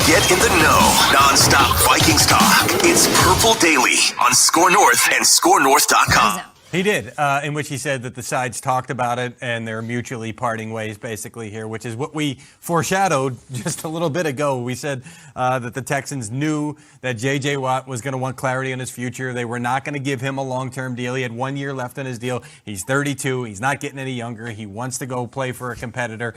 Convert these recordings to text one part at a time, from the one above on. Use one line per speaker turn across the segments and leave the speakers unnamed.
Get in the know. Non-stop Vikings talk. It's Purple Daily on Score North and ScoreNorth.com.
He did, in which he said that the sides talked about it and they're mutually parting ways basically here, which is what we foreshadowed just a little bit ago. We said that the Texans knew that J.J. Watt was going to want clarity on his future. They were not going to give him a long-term deal. He had 1 year left on his deal. He's 32. He's not getting any younger. He wants to go play for a competitor.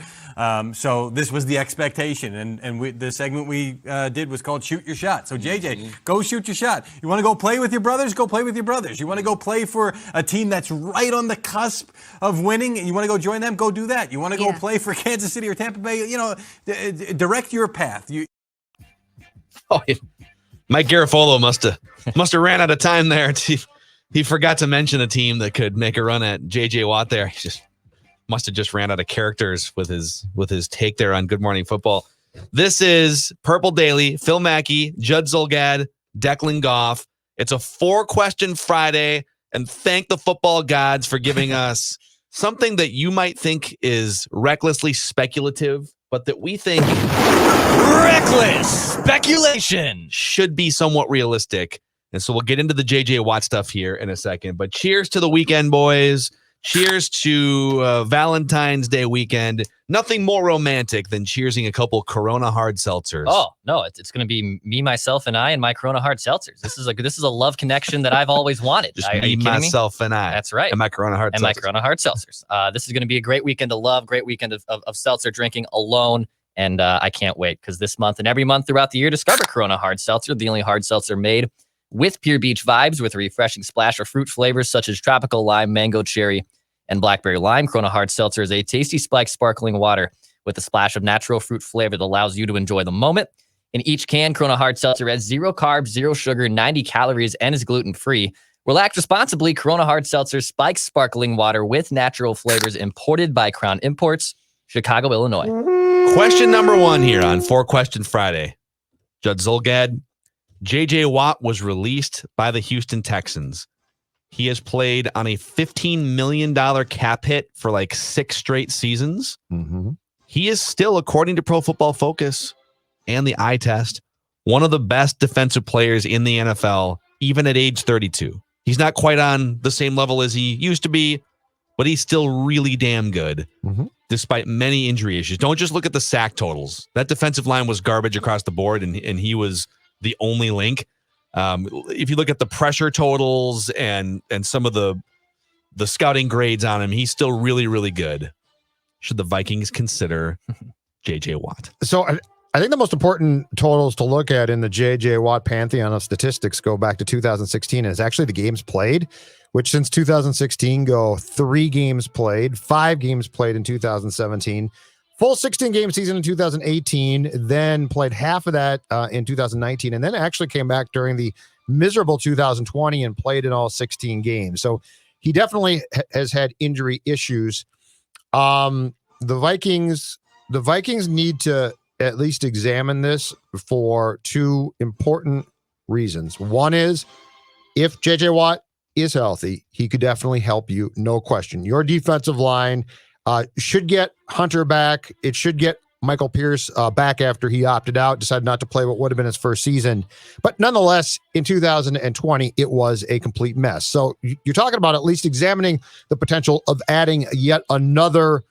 So this was the expectation. And the segment we did was called Shoot Your Shot. So, J.J., go shoot your shot. You want to go play with your brothers? Go play with your brothers. You want to go play for a team that's right on the cusp of winning, and you want to go join them, go do that. You want to go play for Kansas City or Tampa Bay, direct your path.
Mike Garafolo must have ran out of time there. He forgot to mention a team that could make a run at J.J. Watt there. He must have just ran out of characters with his take there on Good Morning Football. This is Purple Daily, Phil Mackey, Judd Zulgad, Declan Goff. It's a 4-question Friday. And thank the football gods for giving us something that you might think is recklessly speculative, but that we think
reckless speculation
should be somewhat realistic. And so we'll get into the J.J. Watt stuff here in a second. But cheers to the weekend, boys. Cheers to Valentine's Day weekend. Nothing more romantic than cheersing a couple Corona hard seltzers.
Oh, no, it's going to be me, myself, and I and my Corona hard seltzers. This is a love connection that I've always wanted.
Just me, myself, and I.
That's right.
And my Corona hard
seltzers. This is going to be a great weekend to love, great weekend of seltzer drinking alone. And I can't wait because this month and every month throughout the year, discover Corona hard seltzer, the only hard seltzer made with pure beach vibes with a refreshing splash of fruit flavors such as tropical lime, mango, cherry, and blackberry lime. Corona hard seltzer is a tasty spiked sparkling water with a splash of natural fruit flavor that allows you to enjoy the moment. In each can, Corona hard seltzer has 0 carbs, 0 sugar, 90 calories, and is gluten-free. Relax responsibly. Corona hard seltzer spiked sparkling water with natural flavors, imported by Crown Imports, Chicago, Illinois.
Question number 1 here on 4-Question Friday. Judd Zulgad, J.J. Watt was released by the Houston Texans. He has played on a $15 million cap hit for like 6 straight seasons.
Mm-hmm.
He is still, according to Pro Football Focus and the eye test, one of the best defensive players in the NFL, even at age 32. He's not quite on the same level as he used to be, but he's still really damn good, despite many injury issues. Don't just look at the sack totals. That defensive line was garbage across the board, and he was the only link. If you look at the pressure totals and some of the scouting grades on him, he's still really, really good. Should the Vikings consider J.J. Watt?
So I think the most important totals to look at in the J.J. Watt pantheon of statistics go back to 2016. And it's actually the games played, which since 2016 go 3 games played, 5 games played in 2017, full 16-game season in 2018, then played half of that in 2019, and then actually came back during the miserable 2020 and played in all 16 games. So he definitely has had injury issues. The Vikings need to at least examine this for 2 important reasons. One is, if J.J. Watt is healthy, he could definitely help you, no question. Your defensive line should get Hunter back. It should get Michael Pierce back after he opted out, decided not to play what would have been his first season. But nonetheless, in 2020, it was a complete mess. So you're talking about at least examining the potential of adding yet another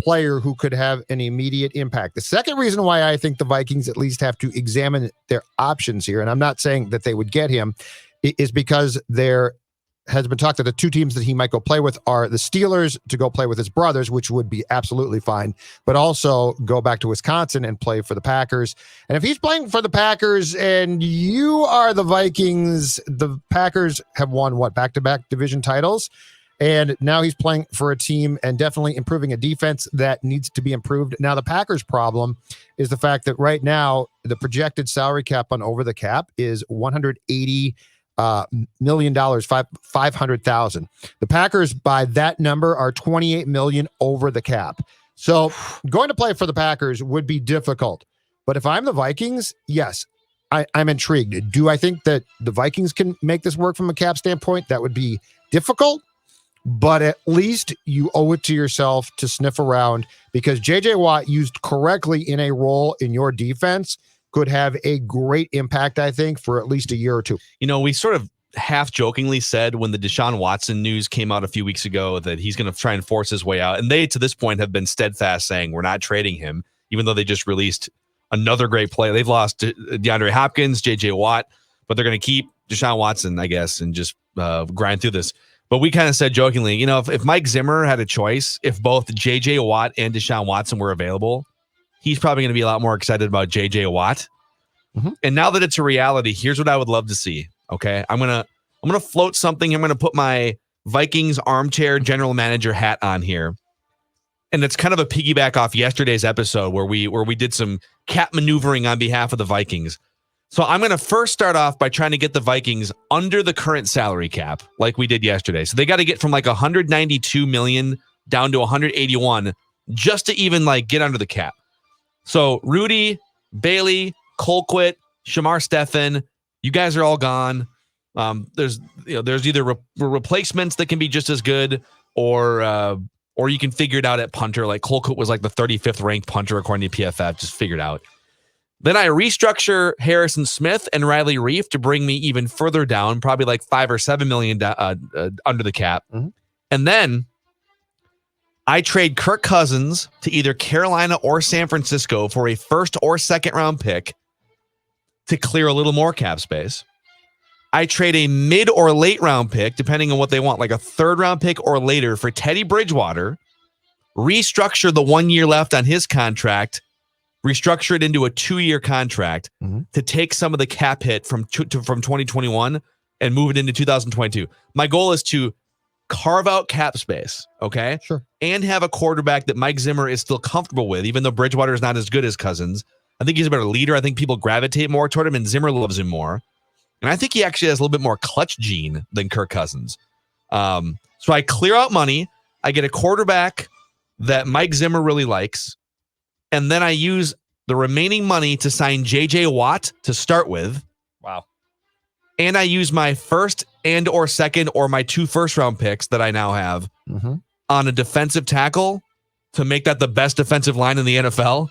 player who could have an immediate impact. The second reason why I think the Vikings at least have to examine their options here, and I'm not saying that they would get him, is because there has been talk that the 2 teams that he might go play with are the Steelers to go play with his brothers, which would be absolutely fine, but also go back to Wisconsin and play for the Packers. And if he's playing for the Packers and you are the Vikings, the Packers have won back-to-back division titles. And now he's playing for a team and definitely improving a defense that needs to be improved. Now, the Packers' problem is the fact that right now the projected salary cap on over the cap is $180 million, $500,000. The Packers, by that number, are $28 million over the cap. So going to play for the Packers would be difficult. But if I'm the Vikings, yes, I'm intrigued. Do I think that the Vikings can make this work from a cap standpoint? That would be difficult. But at least you owe it to yourself to sniff around, because J.J. Watt used correctly in a role in your defense could have a great impact, I think, for at least a year or two.
We sort of half jokingly said when the Deshaun Watson news came out a few weeks ago that he's going to try and force his way out. And they, to this point, have been steadfast saying we're not trading him, even though they just released another great player. They've lost DeAndre Hopkins, JJ Watt, but they're going to keep Deshaun Watson, I guess, and just grind through this. But we kind of said jokingly, if Mike Zimmer had a choice, if both JJ Watt and Deshaun Watson were available, he's probably going to be a lot more excited about JJ Watt. Mm-hmm. And now that it's a reality, here's what I would love to see. Okay, I'm gonna float something. I'm gonna put my Vikings armchair general manager hat on here, and it's kind of a piggyback off yesterday's episode where we did some cap maneuvering on behalf of the Vikings. So I'm gonna first start off by trying to get the Vikings under the current salary cap, like we did yesterday. So they got to get from like 192 million down to 181 just to even like get under the cap. So Rudy, Bailey, Colquitt, Shamar Stephan. You guys are all gone. There's either replacements that can be just as good, or you can figure it out at punter. Like Colquitt was like the 35th ranked punter according to PFF. Just figure it out. Then I restructure Harrison Smith and Riley Reif to bring me even further down, probably like $5 or $7 million under the cap. Mm-hmm. And then I trade Kirk Cousins to either Carolina or San Francisco for a first or second round pick to clear a little more cap space. I trade a mid or late round pick, depending on what they want, like a third round pick or later for Teddy Bridgewater, restructure the 1 year left on his contract, restructure it into a 2-year contract to take some of the cap hit from 2021 and move it into 2022. My goal is to carve out cap space, okay?
Sure.
And have a quarterback that Mike Zimmer is still comfortable with, even though Bridgewater is not as good as Cousins. I think he's a better leader. I think people gravitate more toward him, and Zimmer loves him more. And I think he actually has a little bit more clutch gene than Kirk Cousins. So I clear out money. I get a quarterback that Mike Zimmer really likes. And then I use the remaining money to sign JJ Watt to start with.
Wow.
And I use my first and or second or my 2 first-round picks that I now have on a defensive tackle to make that the best defensive line in the NFL,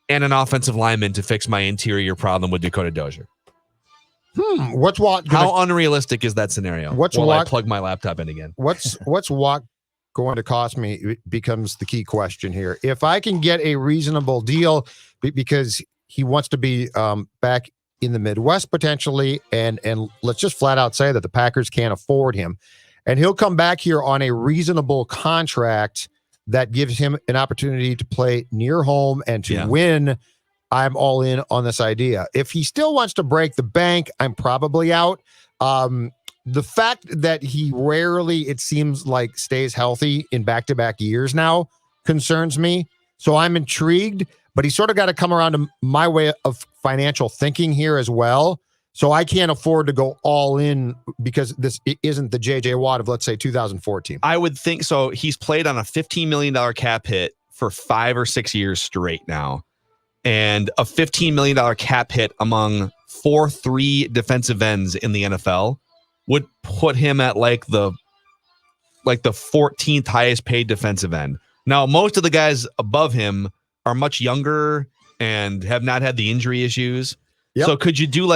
and an offensive lineman to fix my interior problem with Dakota Dozier.
What's Watt?
How unrealistic is that scenario?
What's
While
Watt?
I plug my laptop in again.
What's Watt going to cost me? It becomes the key question here. If I can get a reasonable deal, because he wants to be back in the Midwest potentially, and let's just flat out say that the Packers can't afford him, and he'll come back here on a reasonable contract that gives him an opportunity to play near home and to win, I'm all in on this idea. If he still wants to break the bank, I'm probably out. The fact that he rarely, it seems like, stays healthy in back-to-back years now concerns me. So I'm intrigued, but he's sort of got to come around to my way of financial thinking here as well. So I can't afford to go all in because this isn't the JJ Watt of, let's say, 2014.
I would think so. He's played on a $15 million cap hit for 5 or 6 years straight now. And a $15 million cap hit among 4-3 defensive ends in the NFL would put him at like the 14th highest paid defensive end. Now, most of the guys above him are much younger and have not had the injury issues. Yep. So could you do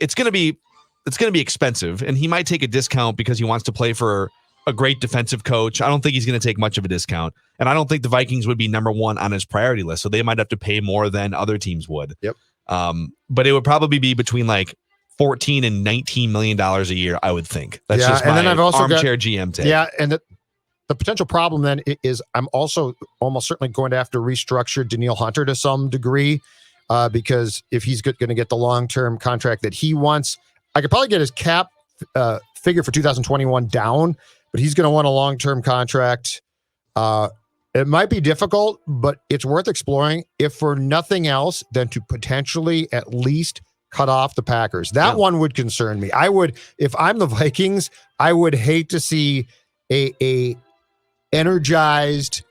it's going to be expensive, and he might take a discount because he wants to play for a great defensive coach. I don't think he's going to take much of a discount, and I don't think the Vikings would be number one on his priority list. So they might have to pay more than other teams would.
Yep.
But it would probably be between like $14 and $19 million a year, I would think. That's just my armchair GM take.
Yeah, and the potential problem then is I'm also almost certainly going to have to restructure Danielle Hunter to some degree. Because if he's going to get the long-term contract that he wants, I could probably get his cap figure for 2021 down, but he's going to want a long-term contract. It might be difficult, but it's worth exploring, if for nothing else than to potentially at least cut off the Packers. That one would concern me. I would, if I'm the Vikings, I would hate to see a energized,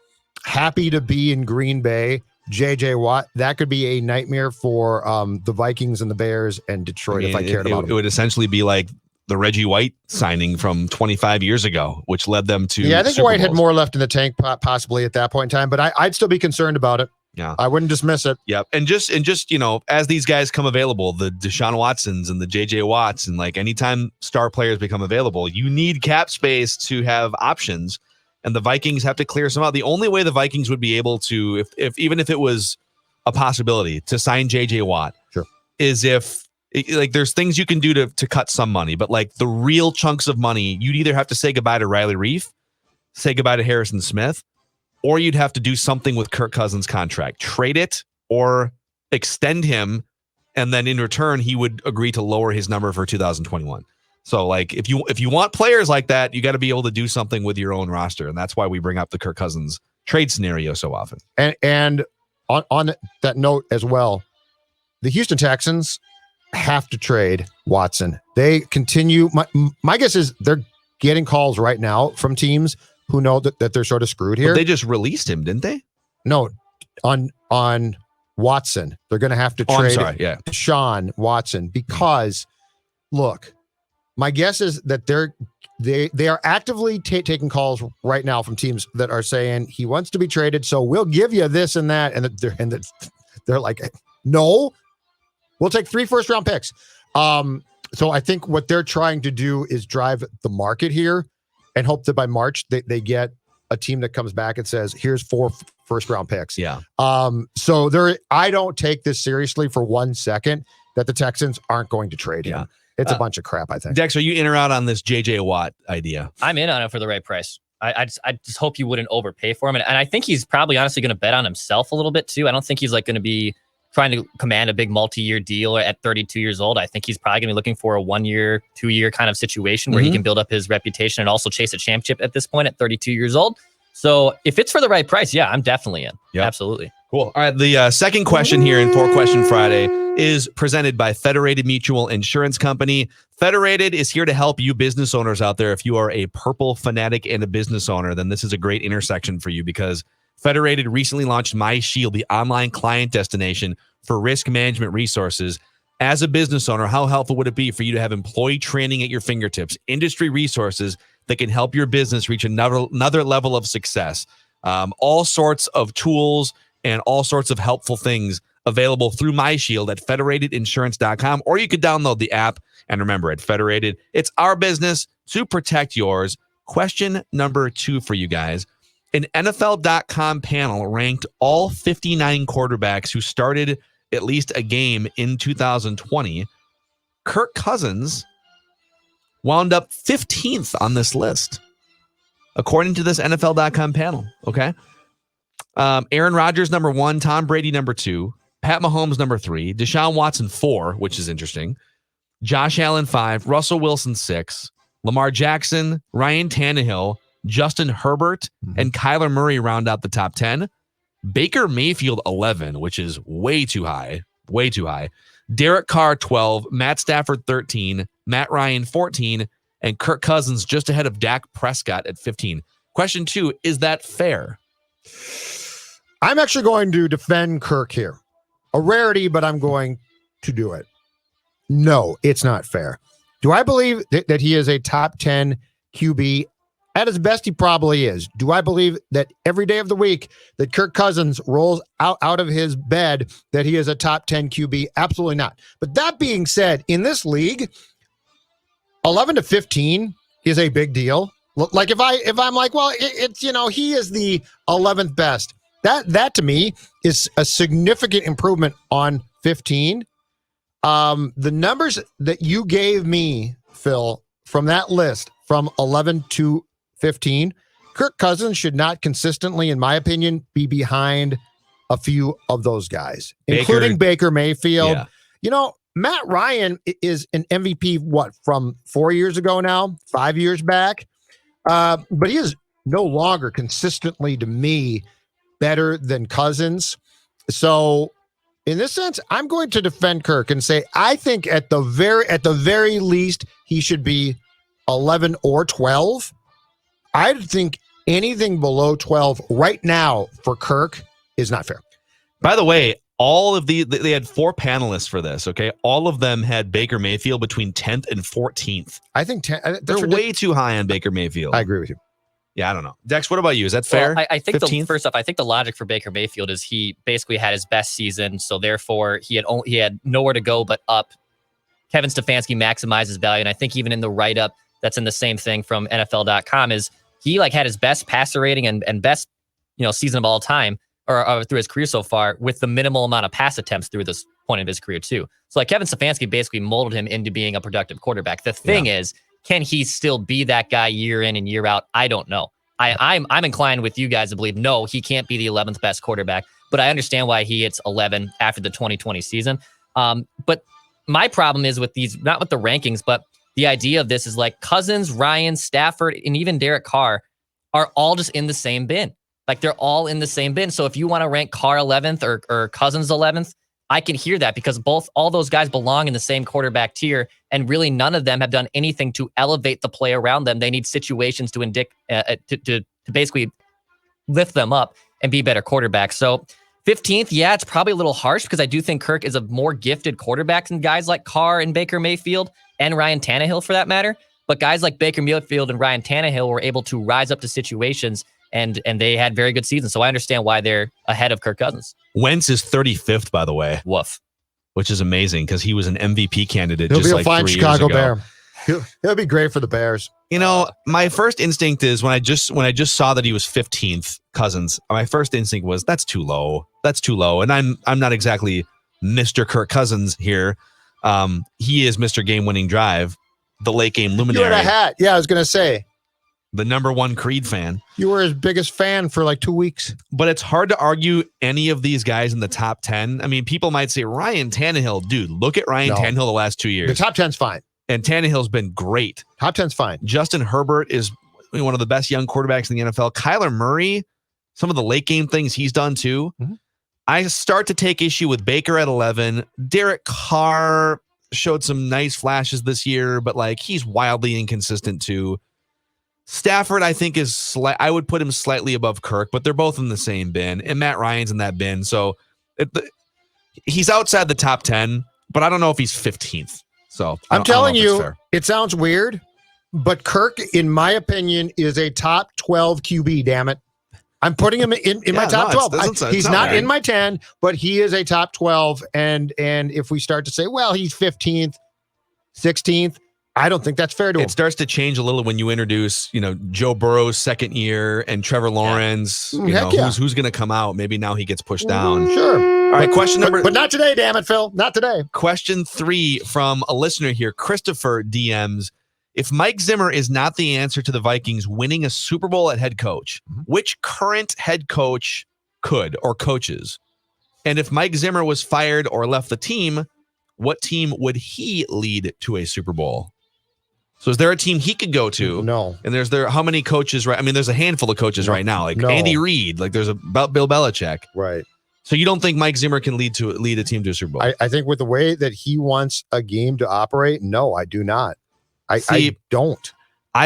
happy to be in Green Bay JJ Watt. That could be a nightmare for the Vikings and the Bears and Detroit. If I cared about
it would essentially be like the Reggie White signing from 25 years ago, which led them to
I think
Super
White
Bowls.
had more left in the tank possibly at that point in time, but I'd still be concerned about it.
Yeah.
I wouldn't dismiss it.
Yep. And just, as these guys come available, the Deshaun Watsons and the JJ Watts, and like anytime star players become available, you need cap space to have options. And the Vikings have to clear some out. The only way the Vikings would be able to, if even if it was a possibility to sign JJ Watt,
sure,
is if like there's things you can do to cut some money, but like the real chunks of money, you'd either have to say goodbye to Riley Reif, say goodbye to Harrison Smith, or you'd have to do something with Kirk Cousins' contract, trade it or extend him, and then in return he would agree to lower his number for 2021. So like if you want players like that, you got to be able to do something with your own roster, and that's why we bring up the Kirk Cousins trade scenario so often.
And on that note as well, the Houston Texans have to trade Watson. They continue. My guess is they're getting calls right now from teams who know that they're sort of screwed here.
But they just released him, didn't they?
No, on Watson, they're going to have to trade Deshaun Watson because, look, my guess is that they are actively taking calls right now from teams that are saying he wants to be traded, so we'll give you this and that, and they're like, no, we'll take 3 first-round picks. So I think what they're trying to do is drive the market here and hope that by March they get a team that comes back and says, here's 4 first-round picks.
Yeah.
So I don't take this seriously for 1 second that the Texans aren't going to trade him. It's a bunch of crap, I think.
Dex, are you in or out on this JJ Watt idea?
I'm in on it for the right price. I just hope you wouldn't overpay for him. And I think he's probably honestly going to bet on himself a little bit too. I don't think he's like going to be trying to command a big multi-year deal at 32 years old. I think he's probably going to be looking for a 1-year, 2-year kind of situation where he can build up his reputation and also chase a championship at this point at 32 years old. So if it's for the right price, yeah, I'm definitely in. Yep. Absolutely.
Cool. All right. The second question here in 4-Question Friday is presented by Federated Mutual Insurance Company. Federated is here to help you business owners out there. If you are a purple fanatic and a business owner, then this is a great intersection for you because Federated recently launched MyShield, the online client destination for risk management resources. As a business owner, how helpful would it be for you to have employee training at your fingertips, industry resources that can help your business reach another level of success? All sorts of tools and all sorts of helpful things available through MyShield at federatedinsurance.com, or you could download the app. And remember, at Federated, it's our business to protect yours. Question number 2 for you guys. An NFL.com panel ranked all 59 quarterbacks who started at least a game in 2020. Kirk Cousins wound up 15th on this list, according to this NFL.com panel. Okay. Aaron Rodgers, number 1, Tom Brady, number 2, Pat Mahomes, number 3, Deshaun Watson, 4, which is interesting, Josh Allen, 5, Russell Wilson, 6, Lamar Jackson, Ryan Tannehill, Justin Herbert, and Kyler Murray round out the top 10. Baker Mayfield, 11, which is way too high. Derek Carr, 12, Matt Stafford, 13, Matt Ryan, 14, and Kirk Cousins just ahead of Dak Prescott at 15. Question 2, is that fair?
I'm actually going to defend Kirk here. A rarity, but I'm going to do it. No, it's not fair. Do I believe that he is a top 10 QB? At his best, he probably is. Do I believe that every day of the week that Kirk Cousins rolls out of his bed that he is a top 10 QB? Absolutely not. But that being said, in this league, 11 to 15 is a big deal. Like if I'm like, well, it's he is the 11th best. That to me is a significant improvement on 15. The numbers that you gave me, Phil, from that list from 11 to 15, Kirk Cousins should not consistently, in my opinion, be behind a few of those guys, including Baker Mayfield. Yeah. Matt Ryan is an MVP, from 4 years ago now, 5 years back. But he is no longer consistently, to me, better than Cousins. So in this sense, I'm going to defend Kirk and say, I think at the very least, he should be 11 or 12. I think anything below 12 right now for Kirk is not fair.
By the way, they had 4 panelists for this, okay? All of them had Baker Mayfield between 10th and 14th.
I think
they're way too high on Baker Mayfield.
I agree with you.
Yeah, I don't know. Dex, what about you? Is that fair?
Well, I think
15th?
first off, I think the logic for Baker Mayfield is he basically had his best season, so therefore he had nowhere to go but up. Kevin Stefanski maximizes value, and I think even in the write-up that's in the same thing from NFL.com is he had his best passer rating and best season of all time or through his career so far with the minimal amount of pass attempts through this point of his career too. So Kevin Stefanski basically molded him into being a productive quarterback. The thing is, can he still be that guy year in and year out? I don't know. I'm inclined with you guys to believe no, he can't be the 11th best quarterback, but I understand why he hits 11 after the 2020 season. But my problem is with these, not with the rankings, but the idea of this is Cousins, Ryan, Stafford, and even Derek Carr are all just in the same bin. They're all in the same bin. So if you want to rank Carr 11th or Cousins 11th, I can hear that because all those guys belong in the same quarterback tier, and really none of them have done anything to elevate the play around them. They need situations to basically lift them up and be better quarterbacks. So 15th, yeah, it's probably a little harsh because I do think Kirk is a more gifted quarterback than guys like Carr and Baker Mayfield and Ryan Tannehill for that matter. But guys like Baker Mayfield and Ryan Tannehill were able to rise up to situations and they had very good seasons. So I understand why they're ahead of Kirk Cousins.
Wentz is 35th, by the way.
Woof.
Which is amazing because he was an MVP candidate
He'll
just
be a fine
3
Chicago
years ago.
Bear. He'll be great for the Bears.
My first instinct is when I just saw that he was 15th, Cousins, my first instinct was that's too low. That's too low. And I'm not exactly Mr. Kirk Cousins here. He is Mr. Game-winning drive, the late game luminary.
You had a hat. Yeah, I was going to say.
The number one Creed fan.
You were his biggest fan for 2 weeks.
But it's hard to argue any of these guys in the top 10. I mean, people might say Ryan Tannehill. Dude, look at Ryan Tannehill the last 2 years.
The top 10's fine.
And Tannehill's been great.
Top 10's fine.
Justin Herbert is one of the best young quarterbacks in the NFL. Kyler Murray, some of the late game things he's done too. Mm-hmm. I start to take issue with Baker at 11. Derek Carr showed some nice flashes this year, but he's wildly inconsistent too. Stafford, I think, I would put him slightly above Kirk, but they're both in the same bin, and Matt Ryan's in that bin. So he's outside the top 10, but I don't know if he's 15th. So
I'm telling you, it sounds weird, but Kirk, in my opinion, is a top 12 QB, damn it. I'm putting him in my top 12. He's not in my 10, but he is a top 12. And if we start to say, well, he's 15th, 16th, I don't think that's fair to him.
It starts to change a little when you introduce, Joe Burrow's second year and Trevor Lawrence. Who's going to come out? Maybe now he gets pushed down.
Sure.
All right, question number.
But not today, damn it, Phil. Not today.
Question 3 from a listener here, Christopher DMs. If Mike Zimmer is not the answer to the Vikings winning a Super Bowl at head coach, which current head coach could or coaches? And if Mike Zimmer was fired or left the team, what team would he lead to a Super Bowl? So is there a team he could go to?
No.
And how many coaches, right? I mean, there's a handful of coaches right now, Andy Reid, there's about Bill Belichick.
Right.
So you don't think Mike Zimmer can lead a team to a Super Bowl?
I think with the way that he wants a game to operate, no, I do not. I don't.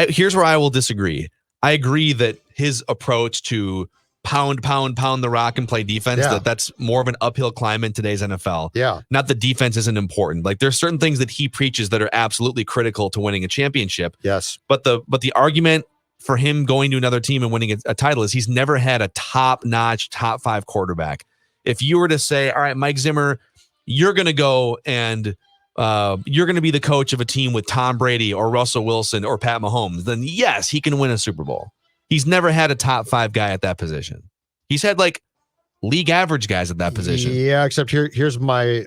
Here's where I will disagree. I agree that his approach to pound the rock and play defense, that's more of an uphill climb in today's NFL.
Yeah. Not
that defense isn't important. There's certain things that he preaches that are absolutely critical to winning a championship.
Yes.
But the argument for him going to another team and winning a title is he's never had a top-notch, top 5 quarterback. If you were to say, all right, Mike Zimmer, you're going to go and you're going to be the coach of a team with Tom Brady or Russell Wilson or Pat Mahomes, then yes, he can win a Super Bowl. He's never had a top 5 guy at that position. He's had league average guys at that position.
Yeah, except here's where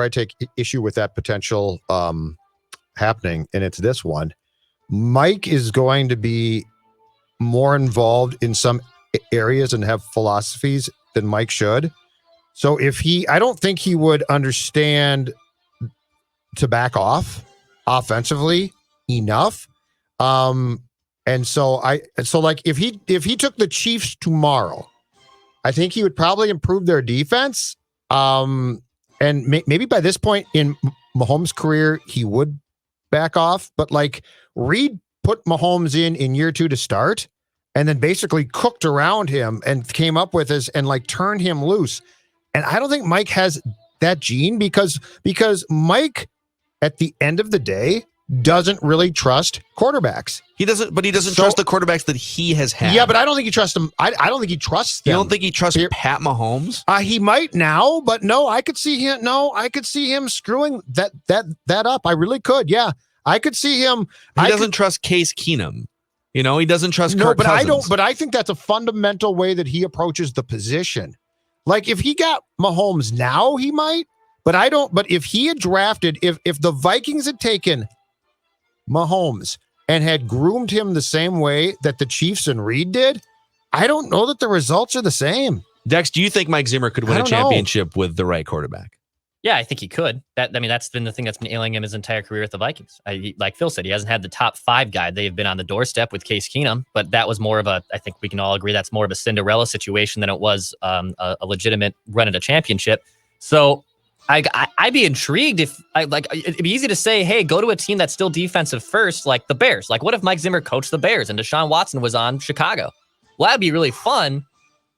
I take issue with that potential happening, and it's this one. Mike is going to be more involved in some areas and have philosophies than Mike should. So I don't think he would understand to back off offensively enough. And so if he took the Chiefs tomorrow, I think he would probably improve their defense. And maybe by this point in Mahomes' career, he would back off. But Reid put Mahomes in year 2 to start, and then basically cooked around him and came up with this and turned him loose. And I don't think Mike has that gene because Mike, at the end of the day, doesn't really trust quarterbacks.
He doesn't trust the quarterbacks that he has had.
Yeah, but I don't think he trusts them. I don't think he trusts them.
You don't think he trusts Pat Mahomes?
He might now, but no, I could see him. No, I could see him screwing that up. I really could. Yeah, I could see him.
He doesn't trust Case Keenum. He doesn't trust Kirk
but
Cousins.
I don't. But I think that's a fundamental way that he approaches the position. Like if he got Mahomes now, he might. But I don't. But if he had drafted, if the Vikings had taken Mahomes and had groomed him the same way that the Chiefs and Reed did, I don't know that the results are the same.
Dex, do you think Mike Zimmer could win a championship with the right quarterback?
Yeah, I think he could. That's been the thing that's been ailing him his entire career with the Vikings. Like Phil said, he hasn't had the top 5 guy. They've been on the doorstep with Case Keenum, but that was more of I think we can all agree that's more of a Cinderella situation than it was a legitimate run at a championship. So I'd be intrigued if it'd be easy to say, hey, go to a team that's still defensive first, like the Bears. Like, what if Mike Zimmer coached the Bears and Deshaun Watson was on Chicago? Well, that'd be really fun.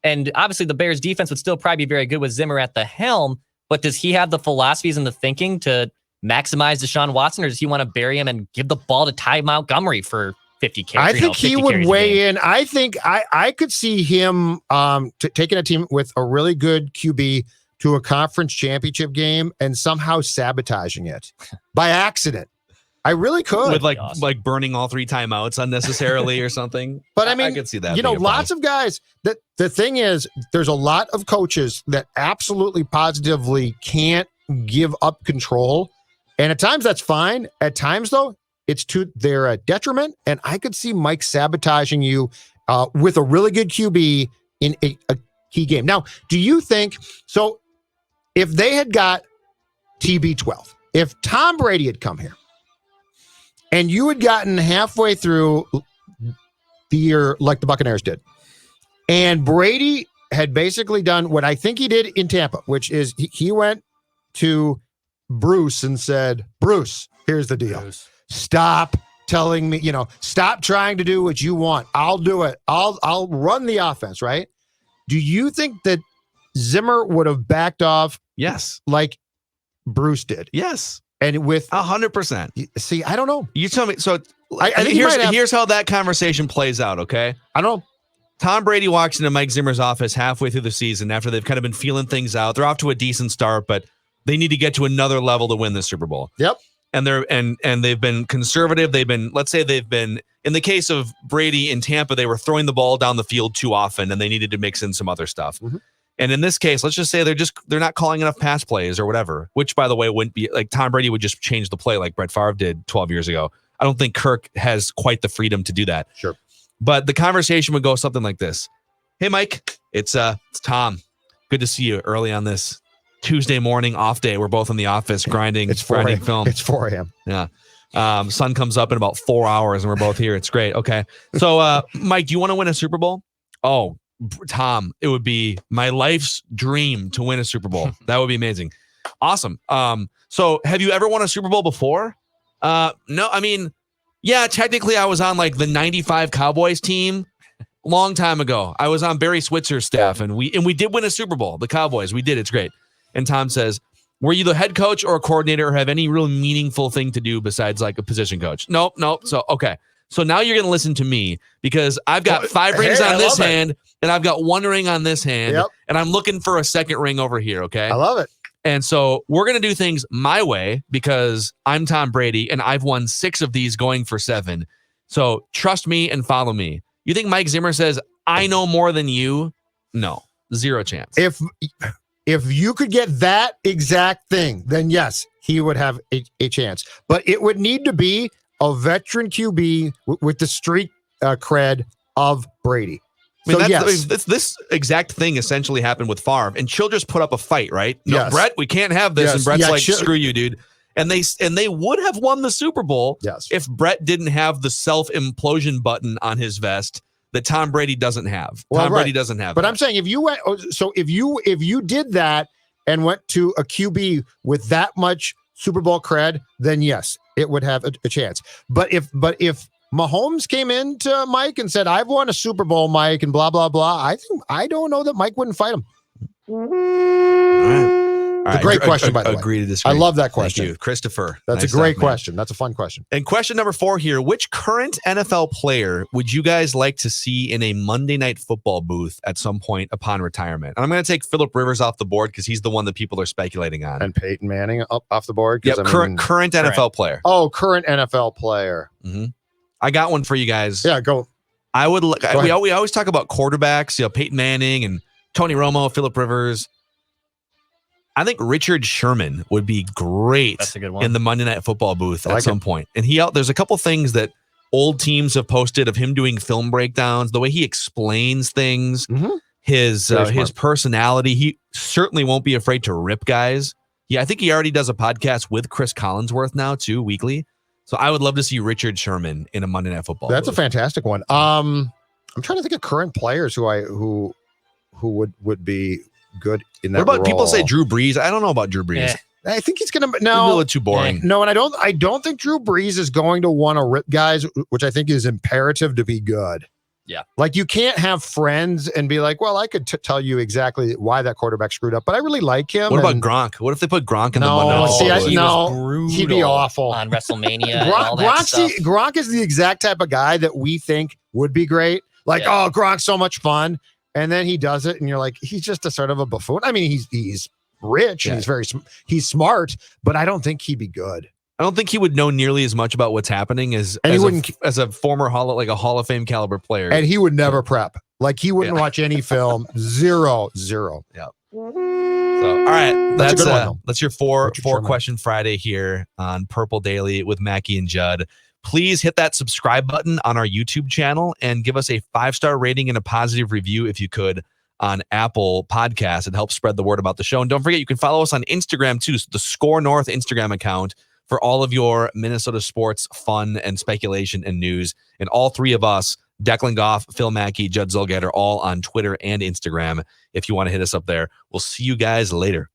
And obviously the Bears defense would still probably be very good with Zimmer at the helm, but does he have the philosophies and the thinking to maximize Deshaun Watson, or does he want to bury him and give the ball to Ty Montgomery for 50 carries?
I think he would weigh in. I think I could see him taking a team with a really good QB to a conference championship game and somehow sabotaging it by accident. I really could.
With like burning all 3 timeouts unnecessarily or something.
But I mean,
I could see that.
Lots of guys the thing is, there's a lot of coaches that absolutely positively can't give up control. And at times that's fine. At times though, it's to their detriment. And I could see Mike sabotaging you with a really good QB in a key game. Now, do you think so? If they had got TB12, if Tom Brady had come here and you had gotten halfway through the year like the Buccaneers did, and Brady had basically done what I think he did in Tampa, which is he went to Bruce and said, Bruce, here's the deal. Stop telling me, stop trying to do what you want. I'll do it. I'll run the offense, right? Do you think that Zimmer would have backed off?
Yes.
Like Bruce did.
Yes.
And with
100%.
See, I don't know.
You tell me. So
I think
here's how that conversation plays out. Okay.
I don't know.
Tom Brady walks into Mike Zimmer's office halfway through the season after they've kind of been feeling things out. They're off to a decent start, but they need to get to another level to win the Super Bowl.
Yep.
And they've been conservative. Let's say they've been, in the case of Brady in Tampa, they were throwing the ball down the field too often and they needed to mix in some other stuff. Mm-hmm. And in this case, let's just say they're not calling enough pass plays or whatever, which by the way, wouldn't be like Tom Brady would just change the play like Brett Favre did 12 years ago. I don't think Kirk has quite the freedom to do that.
Sure.
But the conversation would go something like this. Hey, Mike, it's Tom. Good to see you early on this Tuesday morning off day. We're both in the office grinding film.
It's 4 a.m.
Yeah. Sun comes up in about 4 hours and we're both here. It's great. Okay. So, Mike, do you want to win a Super Bowl? Oh, Tom, it would be my life's dream to win a Super Bowl. That would be amazing. Awesome. So have you ever won a Super Bowl before? No, I mean, yeah, technically I was on like the 95 Cowboys team long time ago. I was on Barry Switzer's staff and we did win a Super Bowl. The Cowboys, we did. It's great. And Tom says, were you the head coach or a coordinator or have any real meaningful thing to do besides like a position coach? Nope. So, okay. So now you're going to listen to me because I've got 5 rings on this hand and I've got 1 ring on this hand and I'm looking for a second ring over here. Okay.
I love it.
And so we're going to do things my way because I'm Tom Brady and I've won 6 of these going for 7. So trust me and follow me. You think Mike Zimmer says, I know more than you? No, 0 chance.
If you could get that exact thing, then yes, he would have a chance. But it would need to be a veteran QB with the street cred of Brady.
I mean, this exact thing essentially happened with Favre, and Chill just put up a fight, right? No,
yes.
Brett, we can't have this, and Brett's like, screw you, dude. And they would have won the Super Bowl if Brett didn't have the self-implosion button on his vest that Tom Brady doesn't have. Brady doesn't have.
But I'm saying if you did that and went to a QB with that much Super Bowl cred, then yes, it would have a chance. But if Mahomes came into Mike and said, I've won a Super Bowl, Mike, and blah, blah, blah, I don't know that Mike wouldn't fight him.
All right. All
It's a great question, by the way.
Agree to disagree.
I love that question.
Thank you, Christopher.
That's
Nice
a great
stuff, man.
question. That's a fun question.
And question number 4 here. Which current NFL player would you guys like to see in a Monday Night Football booth at some point upon retirement? And I'm going to take Phillip Rivers off the board because he's the one that people are speculating on.
And Peyton Manning up off the board?
Yep, current NFL player.
Oh, current NFL player.
Mm-hmm. I got one for you guys.
Yeah, go.
We always talk about quarterbacks, Peyton Manning and Tony Romo, Phillip Rivers. I think Richard Sherman would be great.
That's a good one.
In the Monday Night Football booth at some point. And there's a couple things that old teams have posted of him doing film breakdowns, the way he explains things, his personality. He certainly won't be afraid to rip guys. Yeah, I think he already does a podcast with Chris Collinsworth now too, weekly. So I would love to see Richard Sherman in a Monday Night Football
That's
booth.
a fantastic one. I'm trying to think of current players who would be good in that
What about
role.
people say Drew Brees? I don't know about Drew Brees.
I think he's going to
He's a little too boring.
No, and I don't think Drew Brees is going to want to rip guys, which I think is imperative to be good.
Yeah.
Like you can't have friends and be like, well, I could tell you exactly why that quarterback screwed up, but I really like him.
What about Gronk? What if they put Gronk in the Monday Night
see,
Football booth?
he'd be awful
on WrestleMania. and all that
Gronk is the exact type of guy that we think would be great. Like, oh, Gronk's so much fun. And then he does it, and you're like, he's just a sort of a buffoon. I mean, he's rich and he's smart, but I don't think he'd be good.
I don't think he would know nearly as much about what's happening as a former Hall of Fame caliber player.
And he would never prep. Like he wouldn't watch any film. Zero.
Yeah. So, all right,
That's a good one, though.
That's your four question Friday here on Purple Daily with Mackey and Judd. Please hit that subscribe button on our YouTube channel and give us a 5-star rating and a positive review if you could on Apple Podcasts. It helps spread the word about the show. And don't forget, you can follow us on Instagram too, the Score North Instagram account for all of your Minnesota sports fun and speculation and news. And all three of us, Declan Goff, Phil Mackey, Judd Zulgad, are all on Twitter and Instagram if you want to hit us up there. We'll see you guys later.